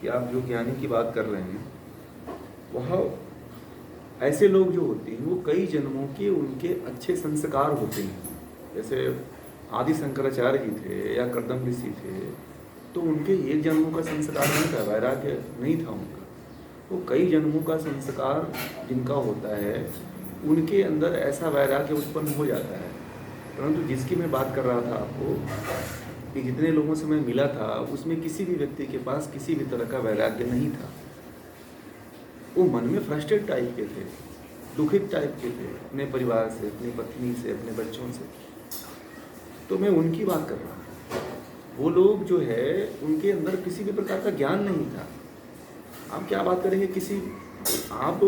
कि आप जो ज्ञानी की बात कर रहे हैं, वह ऐसे लोग जो होते हैं वो कई जन्मों के उनके अच्छे संस्कार होते हैं। जैसे आदि शंकराचार्य जी थे या कर्दम ऋषि थे, तो उनके एक जन्मों का संस्कार नहीं था, वैराग्य नहीं था उनका। वो कई जन्मों का संस्कार जिनका होता है, उनके अंदर ऐसा वैराग्य उत्पन्न हो जाता है। परंतु जिसकी मैं बात कर रहा था आपको, कि जितने लोगों से मैं मिला था, उसमें किसी भी व्यक्ति के पास किसी भी तरह का वैराग्य नहीं था। वो मन में फ्रस्ट्रेट टाइप के थे, दुखित टाइप के थे, अपने परिवार से, अपनी पत्नी से, अपने बच्चों से। तो मैं उनकी बात कर रहा हूँ। वो लोग जो है, उनके अंदर किसी भी प्रकार का ज्ञान नहीं था। आप क्या बात करेंगे, किसी आप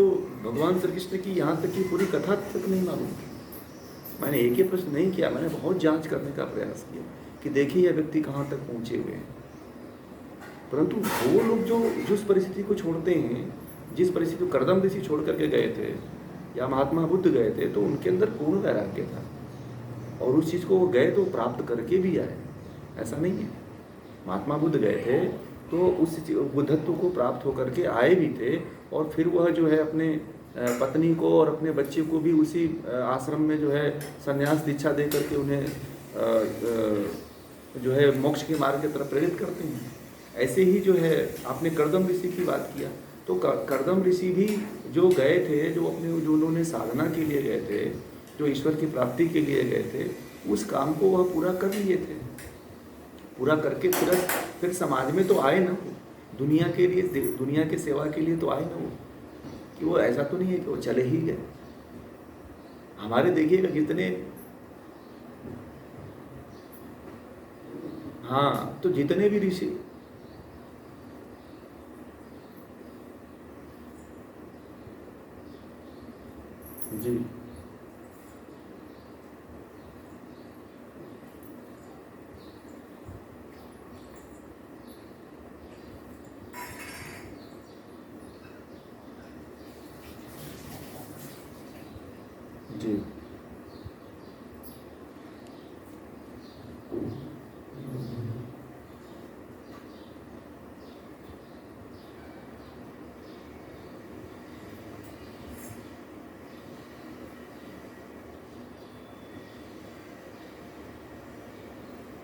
भगवान श्री कृष्ण की यहाँ तक की पूरी कथा तक नहीं मालूम। मैंने एक ही प्रश्न नहीं किया, मैंने बहुत जांच करने का प्रयास किया कि देखिए यह व्यक्ति कहाँ तक पहुँचे हुए हैं। परंतु वो लोग जो जिस परिस्थिति को छोड़ते हैं, जिस परिस्थिति को कर्दम ऋषि छोड़ करके गए थे या महात्मा बुद्ध गए थे, तो उनके अंदर पूर्ण वैराग्य था और उस चीज़ को वो गए तो प्राप्त करके भी आए। ऐसा नहीं है, महात्मा बुद्ध गए थे तो उस बुद्धत्व को प्राप्त होकर के आए भी थे, और फिर वह जो है अपने पत्नी को और अपने बच्चे को भी उसी आश्रम में जो है संन्यास दीक्षा दे करके उन्हें जो है मोक्ष के मार्ग की तरफ प्रेरित करते हैं। ऐसे ही जो है आपने कर्दम ऋषि की बात किया, तो कर्दम ऋषि भी जो गए थे, जो उन्होंने साधना के लिए गए थे, जो ईश्वर की प्राप्ति के लिए गए थे, उस काम को वह पूरा कर लिए थे। पूरा करके फिर समाज में तो आए ना, दुनिया के लिए, दुनिया के सेवा के लिए तो आए ना वो, कि वो ऐसा तो नहीं है कि वो चले ही गए। हमारे देखिएगा जितने, हाँ, तो जितने भी ऋषि, जी जी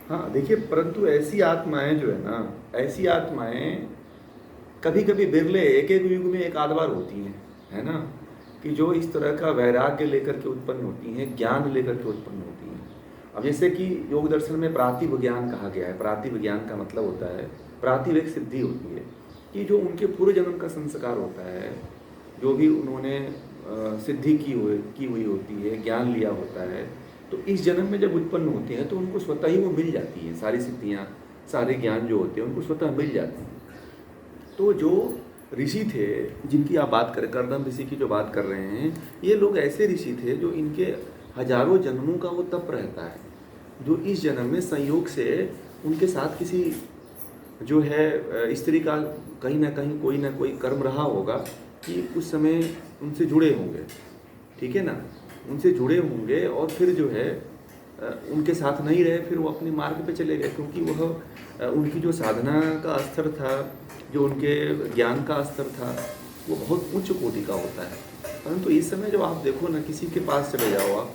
हाँ, देखिए, परंतु ऐसी आत्माएं जो है ना, ऐसी आत्माएं कभी कभी बिरले एक एक युग में एक आध बार होती हैं, है ना, कि जो इस तरह का वैराग्य लेकर के उत्पन्न होती हैं, ज्ञान लेकर के उत्पन्न होती हैं। अब जैसे कि योग दर्शन में प्रातिभ ज्ञान कहा गया है। प्रातिभ ज्ञान का मतलब होता है, प्रातिभ एक सिद्धि होती है कि जो उनके पूर्व जन्म का संस्कार होता है, जो भी उन्होंने सिद्धि की हुई होती है, ज्ञान लिया होता है, तो इस जन्म में जब उत्पन्न होते हैं तो उनको स्वतः ही वो मिल जाती हैं। सारी सिद्धियाँ, सारे ज्ञान जो होते हैं उनको स्वतः मिल जाते हैं। तो जो ऋषि थे जिनकी आप बात करें, कर्दम ऋषि की जो बात कर रहे हैं, ये लोग ऐसे ऋषि थे जो इनके हजारों जन्मों का वो तप रहता है, जो इस जन्म में संयोग से उनके साथ किसी जो है स्त्री का कहीं ना कोई कर्म रहा होगा कि उस समय उनसे जुड़े होंगे, ठीक है ना, उनसे जुड़े होंगे, और फिर जो है उनके साथ नहीं रहे, फिर वो अपने मार्ग पे चले गए, क्योंकि वह उनकी जो साधना का स्तर था, जो उनके ज्ञान का स्तर था, वो बहुत उच्च कोटि का होता है। परंतु इस समय जो आप देखो ना, किसी के पास चले जाओ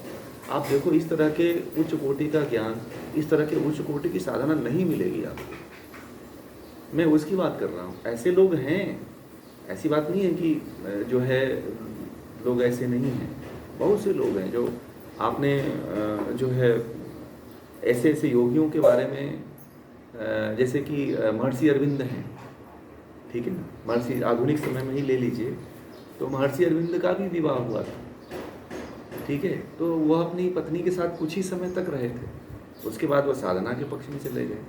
आप देखो इस तरह के उच्च कोटि का ज्ञान, इस तरह के उच्च कोटि की साधना नहीं मिलेगी आपको। मैं उसकी बात कर रहा हूँ। ऐसे लोग हैं, ऐसी बात नहीं है कि जो है लोग ऐसे नहीं हैं। बहुत से लोग हैं जो आपने जो है ऐसे ऐसे योगियों के बारे में, जैसे कि महर्षि अरविंद हैं, ठीक है ना, महर्षि आधुनिक समय में ही ले लीजिए, तो महर्षि अरविंद का भी विवाह हुआ था, ठीक है, तो वह अपनी पत्नी के साथ कुछ ही समय तक रहे थे, उसके बाद वह साधना के पक्ष में चले गए,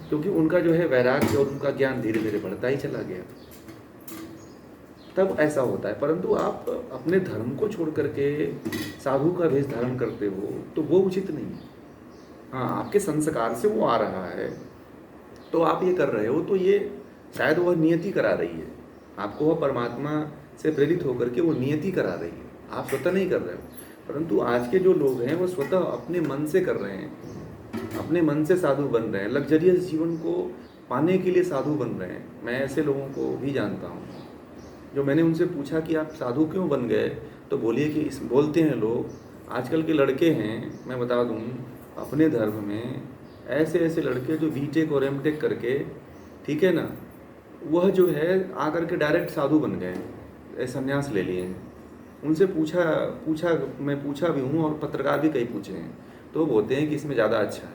क्योंकि उनका जो है वैराग्य और उनका ज्ञान धीरे धीरे बढ़ता ही चला गया। तब ऐसा होता है। परंतु आप अपने धर्म को छोड़ करके साधु का वेश धारण करते हो तो वो उचित नहीं है। हाँ, आपके संस्कार से वो आ रहा है तो आप ये कर रहे हो, तो ये शायद वह नियति करा रही है आपको, वह परमात्मा से प्रेरित होकर के वो नियति करा रही है, आप स्वतः नहीं कर रहे हो। परंतु आज के जो लोग हैं वो स्वतः अपने मन से कर रहे हैं, अपने मन से साधु बन रहे हैं, लग्जरियस जीवन को पाने के लिए साधु बन रहे हैं। मैं ऐसे लोगों को भी जानता हूँ। जो मैंने उनसे पूछा कि आप साधु क्यों बन गए, तो बोलिए कि इस बोलते हैं लोग, आजकल के लड़के हैं, मैं बता दूँ अपने धर्म में ऐसे ऐसे लड़के जो बीटेक और एमटेक करके, ठीक है ना, वह जो है आकर के डायरेक्ट साधु बन गए, संन्यास ले लिए हैं। उनसे पूछा पूछा मैं पूछा भी हूँ और पत्रकार भी कई पूछे हैं, तो वो बोलते हैं कि इसमें ज़्यादा अच्छा है,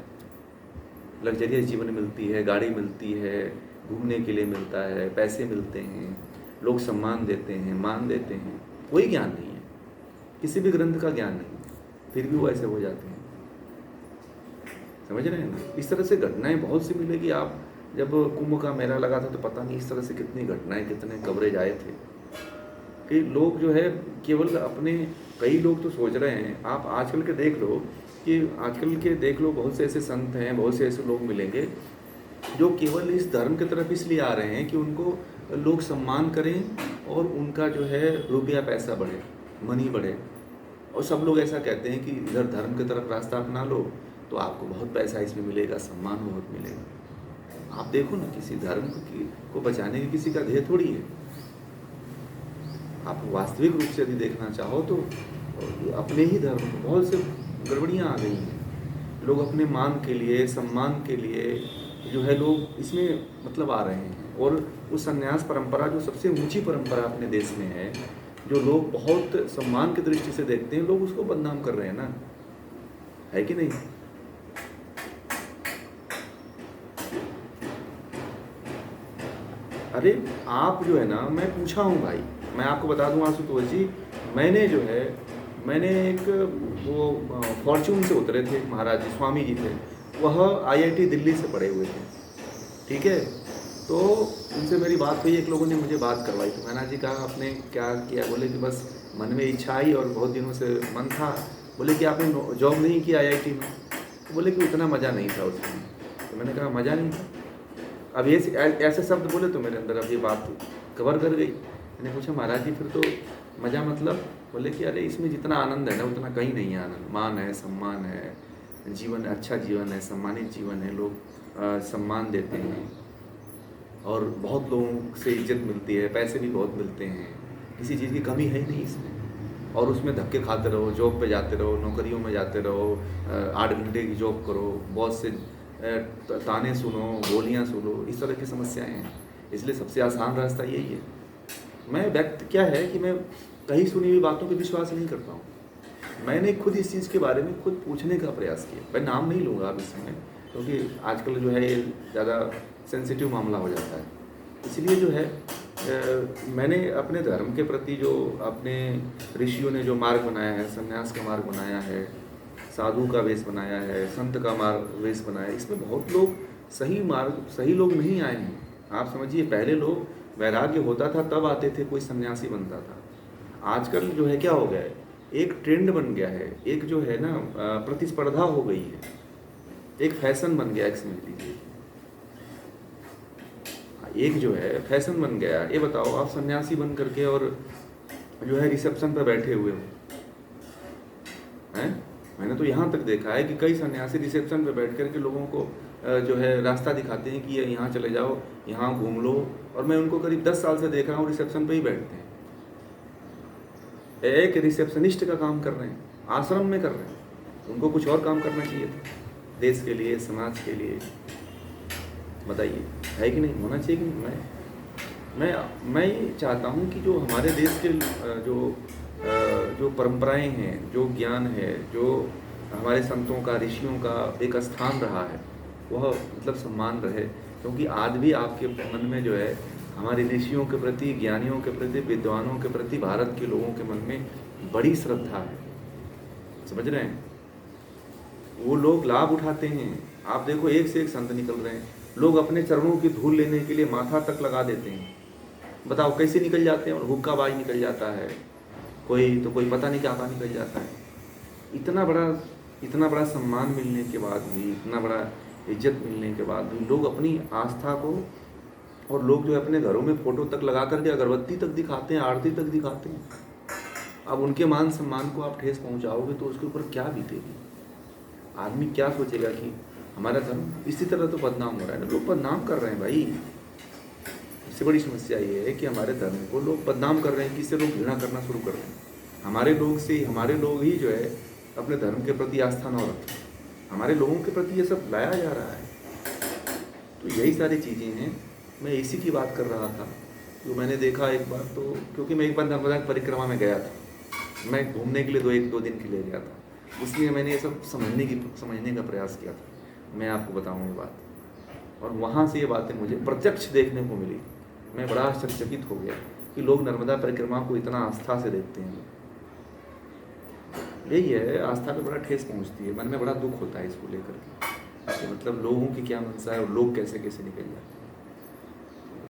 लग्जरियस जीवन मिलती है, गाड़ी मिलती है, घूमने के लिए मिलता है, पैसे मिलते हैं, लोग सम्मान देते हैं, मान देते हैं। कोई ज्ञान नहीं है, किसी भी ग्रंथ का ज्ञान नहीं, फिर भी वो ऐसे हो जाते हैं। समझ रहे हैं ना? इस तरह से घटनाएं बहुत सी मिलेगी। आप जब कुंभ का मेला लगा था तो पता नहीं इस तरह से कितनी घटनाएं, कितने कवरेज आए थे कि लोग जो है केवल अपने, कई लोग तो सोच रहे हैं, आप आजकल के देख लो कि आजकल के देख लो बहुत से ऐसे संत हैं, बहुत से ऐसे लोग मिलेंगे जो केवल इस धर्म की तरफ इसलिए आ रहे हैं कि उनको लोग सम्मान करें और उनका जो है रुपया पैसा बढ़े, मनी बढ़े। और सब लोग ऐसा कहते हैं कि इधर धर्म की तरफ रास्ता अपना लो तो आपको बहुत पैसा इसमें मिलेगा, सम्मान बहुत मिलेगा। आप देखो ना, किसी धर्म को बचाने की किसी का ध्येय थोड़ी है। आप वास्तविक रूप से यदि देखना चाहो तो अपने ही धर्म में बहुत से गड़बड़ियाँ आ गई हैं। लोग अपने मान के लिए, सम्मान के लिए जो है लोग इसमें मतलब आ रहे हैं। और उस संन्यास परंपरा जो सबसे ऊंची परंपरा अपने देश में है, जो लोग बहुत सम्मान की दृष्टि से देखते हैं, लोग उसको बदनाम कर रहे हैं ना, है कि नहीं? अरे आप जो है ना, मैं पूछा हूँ भाई, मैं आपको बता दूँ आशुतोष जी, मैंने एक वो फॉर्च्यून से उतरे थे महाराज जी, स्वामी जी थे, वह आईआईटी दिल्ली से पढ़े हुए थे, ठीक है। तो उनसे मेरी बात हुई, एक लोगों ने मुझे बात करवाई, तो महाराज जी कहा आपने क्या किया? बोले कि बस मन में इच्छा आई और बहुत दिनों से मन था। बोले कि आपने जॉब नहीं किया आईआईटी में? तो बोले कि उतना मज़ा नहीं था उसमें। तो मैंने कहा मज़ा नहीं था? अब ये ऐसे शब्द बोले तो मेरे अंदर अब ये बात कवर कर गई। मैंने पूछा महाराज जी फिर तो मज़ा मतलब? बोले कि अरे इसमें जितना आनंद है ना उतना कहीं नहीं है आनंद। मान है, सम्मान है, जीवन अच्छा जीवन है, सम्मानित जीवन है, लोग सम्मान देते हैं और बहुत लोगों से इज्जत मिलती है, पैसे भी बहुत मिलते हैं, किसी चीज़ की कमी है ही नहीं इसमें। और उसमें धक्के खाते रहो, जॉब पे जाते रहो, नौकरियों में जाते रहो, 8 घंटे की जॉब करो, बॉस से ताने सुनो, गोलियां सुनो, इस तरह की समस्याएं हैं। इसलिए सबसे आसान रास्ता यही है। मैं व्यक्त क्या है कि मैं कहीं सुनी हुई बातों पर विश्वास नहीं करता हूँ। मैंने खुद इस चीज़ के बारे में खुद पूछने का प्रयास किया। मैं नाम नहीं लूँगा अब इस समय, क्योंकि आजकल जो है ये ज़्यादा सेंसिटिव मामला हो जाता है। इसलिए जो है मैंने अपने धर्म के प्रति जो अपने ऋषियों ने जो मार्ग बनाया है, संन्यास का मार्ग बनाया है, साधु का वेश बनाया है, संत का मार्ग वेश बनाया है, इसमें बहुत लोग सही लोग नहीं आए हैं। आप समझिए, पहले लोग वैराग्य होता था तब आते थे, कोई सन्यासी बनता था। आजकल जो है क्या हो गया है, एक ट्रेंड बन गया है, एक जो है ना प्रतिस्पर्धा हो गई है, एक फैशन बन गया, एक समझ लीजिए, एक जो है फैशन बन गया। ये बताओ, आप सन्यासी बन करके और जो है रिसेप्शन पर बैठे हुए हो हैं? मैंने तो यहाँ तक देखा है कि कई सन्यासी रिसेप्शन पर बैठ करके लोगों को जो है रास्ता दिखाते हैं कि ये यहाँ चले जाओ, यहाँ घूम लो। और मैं उनको करीब 10 साल से देख रहा हूँ, रिसेप्शन पे ही बैठते हैं, एक रिसेप्शनिस्ट का काम कर रहे हैं, आश्रम में कर रहे हैं। उनको कुछ और काम करना चाहिए था, देश के लिए, समाज के लिए। बताइए, है कि नहीं? होना चाहिए कि नहीं? मैं ये चाहता हूँ कि जो हमारे देश के जो परंपराएं हैं, जो ज्ञान है, जो हमारे संतों का, ऋषियों का एक स्थान रहा है, वह मतलब सम्मान रहे। क्योंकि आज भी आपके मन में जो है हमारे ऋषियों के प्रति, ज्ञानियों के प्रति, विद्वानों के प्रति, भारत के लोगों के मन में बड़ी श्रद्धा है। समझ रहे हैं? वो लोग लाभ उठाते हैं। आप देखो, एक से एक संत निकल रहे हैं, लोग अपने चरणों की धूल लेने के लिए माथा तक लगा देते हैं। बताओ कैसे निकल जाते हैं? और हुक्काबाज निकल जाता है, कोई पता नहीं क्या निकल जाता है। इतना बड़ा सम्मान मिलने के बाद भी, इतना बड़ा इज्जत मिलने के बाद भी लोग अपनी आस्था को, और लोग जो है अपने घरों में फोटो तक लगा करके अगरबत्ती तक दिखाते हैं, आरती तक दिखाते हैं। अब उनके मान सम्मान को आप ठेस पहुंचाओगे तो उसके ऊपर क्या बीतेगी? आदमी क्या सोचेगा कि हमारा धर्म इसी तरह तो बदनाम हो रहा है ना, लोग बदनाम कर रहे हैं भाई। इससे बड़ी समस्या ये है कि हमारे धर्म को लोग बदनाम कर रहे हैं, कि इससे लोग घृणा करना शुरू कर रहे हैं। हमारे लोग ही जो है अपने धर्म के प्रति आस्था न रखें, हमारे लोगों के प्रति ये सब लाया जा रहा है। तो यही सारी चीज़ें हैं। मैं इसी की बात कर रहा था जो मैंने देखा एक बार, तो क्योंकि मैं एक बार नर्मदा की परिक्रमा में गया था, मैं घूमने के लिए 1-2 दिन के लिए गया था, इसलिए मैंने ये सब समझने का प्रयास किया था। मैं आपको बताऊँ ये बात, और वहाँ से ये बातें मुझे प्रत्यक्ष देखने को मिली। मैं बड़ा आश्चर्यचकित हो गया कि लोग नर्मदा परिक्रमा को इतना आस्था से देखते हैं। यही है, आस्था पे बड़ा ठेस पहुँचती है, मन में बड़ा दुख होता है इसको लेकर के, मतलब लोगों की क्या मनसा है और लोग कैसे कैसे निकल जाते हैं।